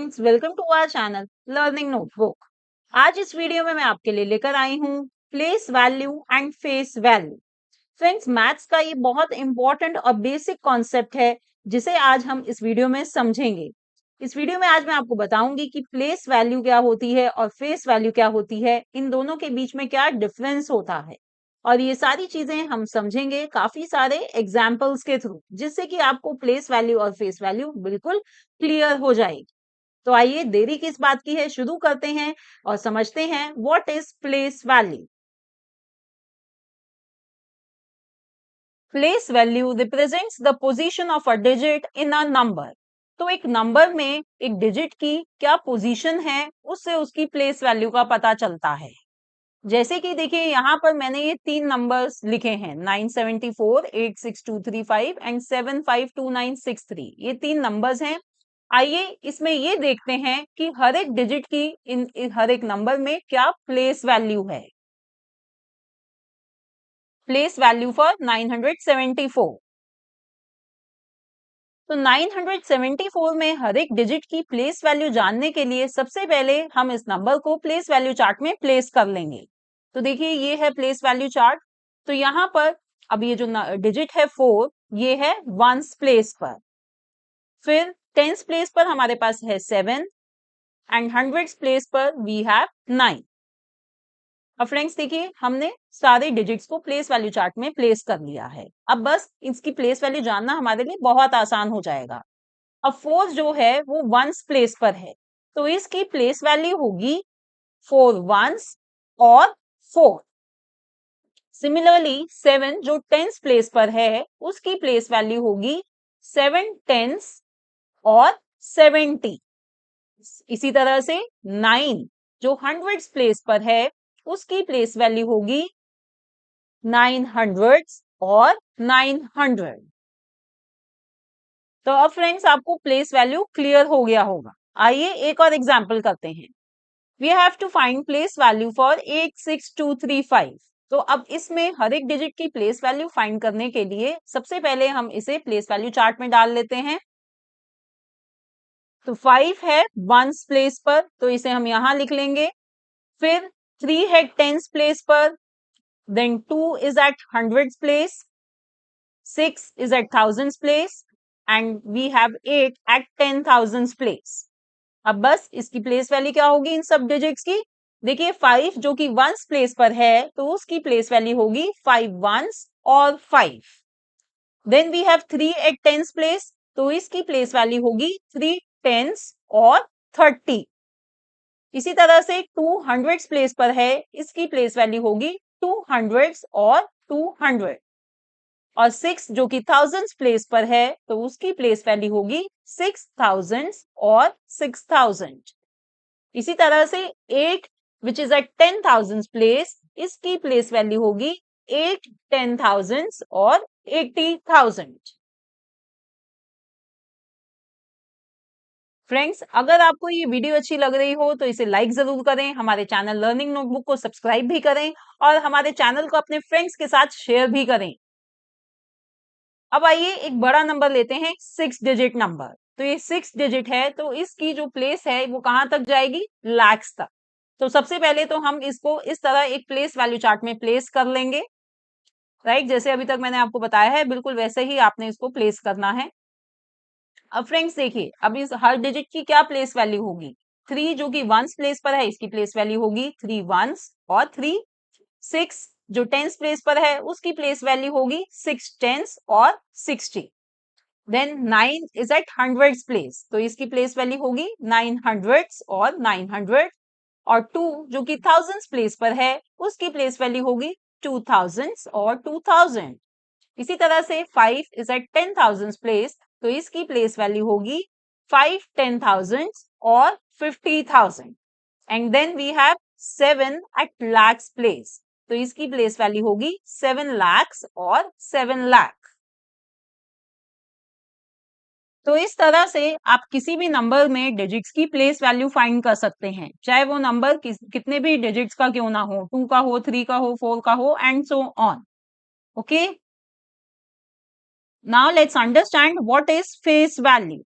Friends, welcome to our channel learning notebook. आज इस video में मैं आपके लिए लेकर आई हूँ place value and face value. Friends, maths का ये बहुत इंपॉर्टेंट और बेसिक कॉन्सेप्ट है जिसे आज हम इस वीडियो में समझेंगे। इस वीडियो में आज मैं आपको बताऊंगी कि प्लेस वैल्यू क्या होती है और फेस वैल्यू क्या होती है, इन दोनों के बीच में क्या डिफरेंस होता है। और ये सारी चीजें हम समझेंगे काफी सारे एग्जाम्पल्स के थ्रू, जिससे कि आपको प्लेस वैल्यू और फेस वैल्यू बिल्कुल क्लियर हो जाएगी। तो आइए, देरी किस बात की है, शुरू करते हैं और समझते हैं what is place value. Place value represents the position of a digit in a number. तो एक नंबर में एक डिजिट की क्या पोजीशन है, उससे उसकी प्लेस वैल्यू का पता चलता है। जैसे कि देखिए, यहाँ पर मैंने ये तीन नंबर्स लिखे हैं, 974, 86235 एंड 752963। ये तीन नंबर्स हैं। आइए इसमें ये देखते हैं कि हर एक डिजिट की हर एक नंबर में क्या प्लेस वैल्यू है। Place value for 974। तो 974 में हर एक डिजिट की प्लेस वैल्यू जानने के लिए सबसे पहले हम इस नंबर को प्लेस वैल्यू चार्ट में प्लेस कर लेंगे। तो देखिए, ये है प्लेस वैल्यू चार्ट। तो यहाँ पर अब ये जो डिजिट है 4, ये है वंस प्लेस पर। फिर टेंस प्लेस पर हमारे पास है 7 एंड हंड्रेड्स प्लेस पर वी हैव 9। अब फ्रेंड्स देखिए, हमने सारे डिजिट्स को प्लेस वैल्यू चार्ट में प्लेस कर लिया है। अब बस इसकी प्लेस वैल्यू जानना हमारे लिए बहुत आसान हो जाएगा। अब 4 जो है वो वंस प्लेस पर है, तो इसकी प्लेस वैल्यू होगी 4 वंस और 4। सिमिलरली 7 जो टेंस प्लेस पर है, उसकी प्लेस वैल्यू होगी 7 टेंस और 70। इसी तरह से 9 जो हंड्रेड्स प्लेस पर है, उसकी प्लेस वैल्यू होगी 9 हंड्रेड्स और 900। तो अब फ्रेंड्स, आपको प्लेस वैल्यू क्लियर हो गया होगा। आइए एक और एग्जांपल करते हैं। We have to find place value for 86235। तो अब इसमें हर एक डिजिट की प्लेस वैल्यू फाइंड करने के लिए सबसे पहले हम इसे प्लेस वैल्यू चार्ट में डाल लेते हैं। तो 5 है वंस प्लेस पर, तो इसे हम यहां लिख लेंगे। फिर 3 है टेंस प्लेस पर, then 2 is at hundreds place, 6 is at thousands place and we have 8 at 10,000 place। अब बस इसकी प्लेस वैल्यू क्या होगी इन सब डिजिट्स की। देखिए, 5 जो कि वंस प्लेस पर है, तो उसकी प्लेस वैल्यू होगी 5 वंस और 5। Then we have 3 at tens place, तो इसकी प्लेस वैल्यू होगी 3 टेंस और 30। इसी तरह से 2 हंड्रेड्स प्लेस पर है, इसकी प्लेस वैल्यू होगी 2 हंड्रेड्स और 200। और 6 जो कि थाउजेंड्स प्लेस पर है, तो उसकी प्लेस वैल्यू होगी 6,000 और 6,000। इसी तरह से 8 विच इज एट 10,000 प्लेस, इसकी प्लेस वैल्यू होगी 8 10,000 और 80,000। फ्रेंड्स, अगर आपको ये वीडियो अच्छी लग रही हो तो इसे लाइक जरूर करें, हमारे चैनल लर्निंग नोटबुक को सब्सक्राइब भी करें और हमारे चैनल को अपने फ्रेंड्स के साथ शेयर भी करें। अब आइए एक बड़ा नंबर लेते हैं, 6 डिजिट नंबर। तो ये 6 डिजिट है, तो इसकी जो प्लेस है वो कहां तक जाएगी, लैक्स तक। तो सबसे पहले तो हम इसको इस तरह एक प्लेस वैल्यू चार्ट में प्लेस कर लेंगे। राइट, जैसे अभी तक मैंने आपको बताया है, बिल्कुल वैसे ही आपने इसको प्लेस करना है। अब फ्रेंड्स देखिए, अब इस हर डिजिट की क्या प्लेस वैल्यू होगी। 3 जो कि वंस प्लेस पर है, इसकी प्लेस वैल्यू होगी 3 वंस और 3। 6 जो टेंस प्लेस पर है, उसकी प्लेस वैल्यू होगी 6 टेंस और 60। Then 9 is at hundreds place, तो इसकी प्लेस वैल्यू होगी 9 हंड्रेड्स और 900। और 2 जो कि थाउजेंड्स प्लेस पर है, उसकी प्लेस वैल्यू होगी 2000 और 2000। इसी तरह से 5 इज एट 10,000 प्लेस, तो इसकी प्लेस वैल्यू होगी 5 10,000 और 50,000। And then we have 7 at lakhs place, तो इसकी प्लेस वैल्यू होगी 7 लैक्स और 7 लाख। तो इस तरह से आप किसी भी नंबर में डिजिट्स की प्लेस वैल्यू फाइंड कर सकते हैं, चाहे वो नंबर कितने भी डिजिट्स का क्यों ना हो, 2 का हो, 3 का हो, 4 का हो and so on. Okay, now let's understand what is face value.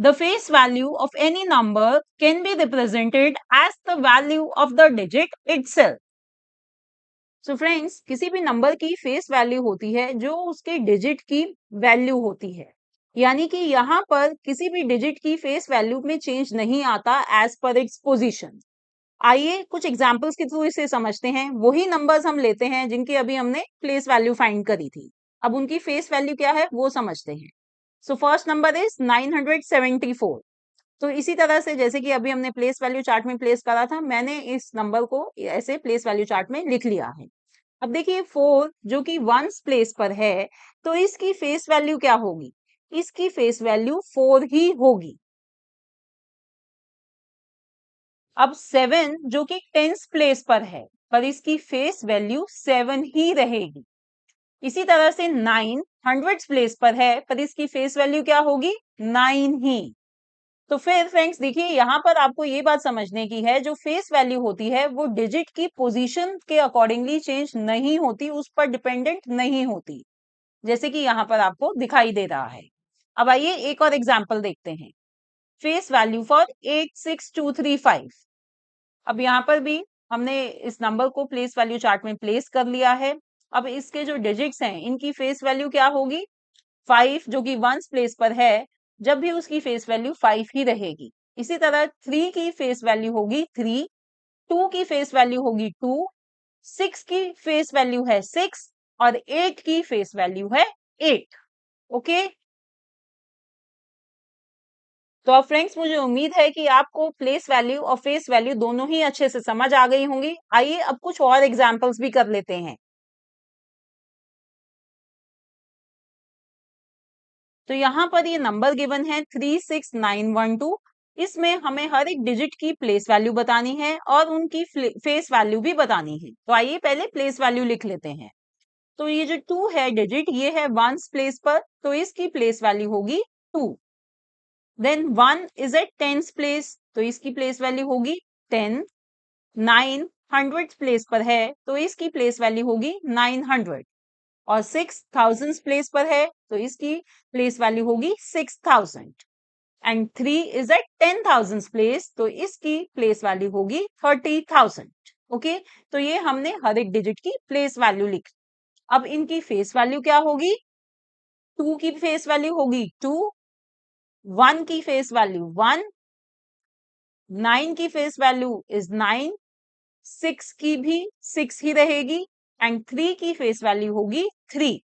The face value of any number can be represented as the value of the digit itself. So friends, किसी भी नंबर की फेस वैल्यू होती है जो उसके digit की value होती है, यानी कि यहाँ पर किसी भी डिजिट की फेस वैल्यू में चेंज नहीं आता एज पर इट्स पोजीशन। आइए कुछ एग्जांपल्स के थ्रू इसे समझते हैं। वही नंबर्स हम लेते हैं जिनकी अभी हमने प्लेस वैल्यू फाइंड करी थी। अब उनकी फेस वैल्यू क्या है वो समझते हैं। So first number is 974। तो इसी तरह से जैसे कि अभी हमने प्लेस वैल्यू चार्ट में प्लेस करा था, मैंने इस नंबर को ऐसे प्लेस वैल्यू चार्ट में लिख लिया है। अब देखिए 4 जो कि वंस प्लेस पर है, तो इसकी फेस वैल्यू क्या होगी? इसकी फेस वैल्यू 4 ही होगी। अब 7 जो कि टेंस प्लेस पर है, पर इसकी फेस वैल्यू 7 ही रहेगी। इसी तरह से 9 हंड्रेड्स प्लेस पर है, पर इसकी फेस वैल्यू क्या होगी? 9 ही। तो फिर फ्रेंड्स देखिए यहाँ पर आपको ये बात समझने की है, जो फेस वैल्यू होती है वो डिजिट की पोजीशन के अकॉर्डिंगली चेंज नहीं होती, उस पर डिपेंडेंट नहीं होती, जैसे कि यहाँ पर आपको दिखाई दे रहा है। अब आइए एक और एग्जांपल देखते हैं। Face value for 86235। अब यहाँ पर भी हमने इस नंबर को प्लेस वैल्यू चार्ट में प्लेस कर लिया है। अब इसके जो डिजिट्स हैं इनकी फेस वैल्यू क्या होगी? 5 जो कि वंस प्लेस पर है, जब भी उसकी फेस वैल्यू 5 ही रहेगी। इसी तरह 3 की फेस वैल्यू होगी 3, 2 की फेस वैल्यू होगी 2, 6 की फेस वैल्यू है 6 और 8 की फेस वैल्यू है 8। ओके, तो अब फ्रेंड्स मुझे उम्मीद है कि आपको प्लेस वैल्यू और फेस वैल्यू दोनों ही अच्छे से समझ आ गई होंगी। आइए अब कुछ और एग्जांपल्स भी कर लेते हैं। तो यहाँ पर ये नंबर गिवन है 36912। इसमें हमें हर एक डिजिट की प्लेस वैल्यू बतानी है और उनकी फेस वैल्यू भी बतानी है। तो आइए पहले प्लेस वैल्यू लिख लेते हैं। तो ये जो 2 है डिजिट, ये है वंस प्लेस पर, तो इसकी प्लेस वैल्यू होगी 2। Then 1 is at tens place, तो इसकी प्लेस वैल्यू होगी 10। 9 हंड्रेड्स प्लेस पर है, तो इसकी प्लेस वैल्यू होगी 900। और 6 थाउजेंड्स प्लेस पर है, तो इसकी प्लेस वैल्यू होगी 6000। एंड 3 इज एट 10,000 प्लेस, तो इसकी प्लेस वैल्यू होगी 30,000। ओके, तो ये हमने हर एक डिजिट की प्लेस वैल्यू लिखी। अब इनकी फेस वैल्यू क्या होगी? 2 की फेस वैल्यू होगी 2, 1 की फेस वैल्यू 1, 9 की फेस वैल्यू इज 9, 6 की भी 6 ही रहेगी एंड 3 की फेस वैल्यू होगी 3।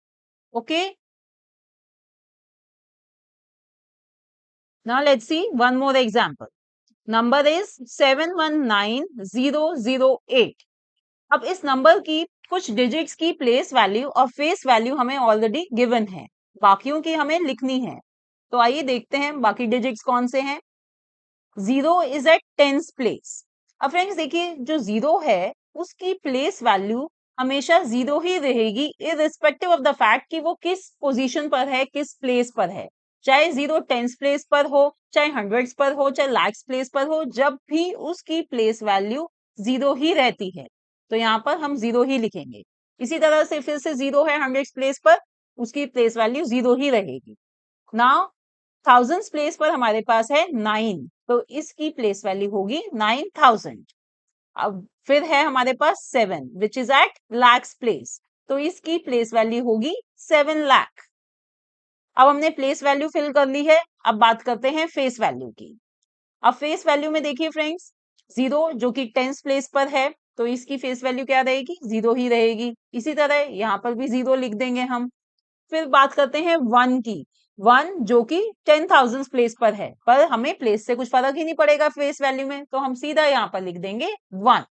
Okay, now let's see one more example. Number is 719008। अब इस नंबर की कुछ डिजिट्स की प्लेस वैल्यू और फेस वैल्यू हमें ऑलरेडी गिवन है, बाकियों की हमें लिखनी है। तो आइए देखते हैं बाकी डिजिट्स कौन से हैं। 0 इज एट टेंस प्लेस। अब फ्रेंड्स देखिए जो 0 है उसकी प्लेस वैल्यू हमेशा 0 ही रहेगी, इररिस्पेक्टिव ऑफ द फैक्ट कि वो किस पोजीशन पर है, किस प्लेस पर है। चाहे 0 टेंस प्लेस पर हो, चाहे हंड्रेड्स पर हो, चाहे लैक्स प्लेस पर हो, जब भी उसकी प्लेस वैल्यू 0 ही रहती है, तो यहाँ पर हम 0 ही लिखेंगे। इसी तरह से फिर से 0 है हंड्रेड्स प्लेस पर, उसकी प्लेस वैल्यू 0 ही रहेगी। नाउ थाउजेंड्स प्लेस पर हमारे पास है 9, तो इसकी प्लेस वैल्यू होगी 9000। अब फिर है हमारे पास 7 which is at lakhs place, तो इसकी प्लेस वैल्यू होगी 7 लाख। अब हमने प्लेस वैल्यू फिल कर ली है, अब बात करते हैं फेस वैल्यू की। अब फेस वैल्यू में देखिए फ्रेंड्स, 0 जो कि टेंस प्लेस पर है, तो इसकी फेस वैल्यू क्या रहेगी? 0 ही रहेगी। इसी तरह यहाँ पर भी 0 लिख देंगे हम। फिर बात करते हैं 1 की। 1 जो कि 10,000 प्लेस पर है, पर हमें प्लेस से कुछ फर्क ही नहीं पड़ेगा फेस वैल्यू में, तो हम सीधा यहाँ पर लिख देंगे 1।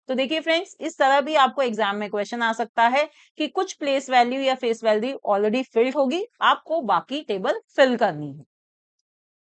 तो देखिए फ्रेंड्स, इस तरह भी आपको एग्जाम में क्वेश्चन आ सकता है कि कुछ प्लेस वैल्यू या फेस वैल्यू ऑलरेडी फिल्ड होगी, आपको बाकी टेबल फिल करनी है।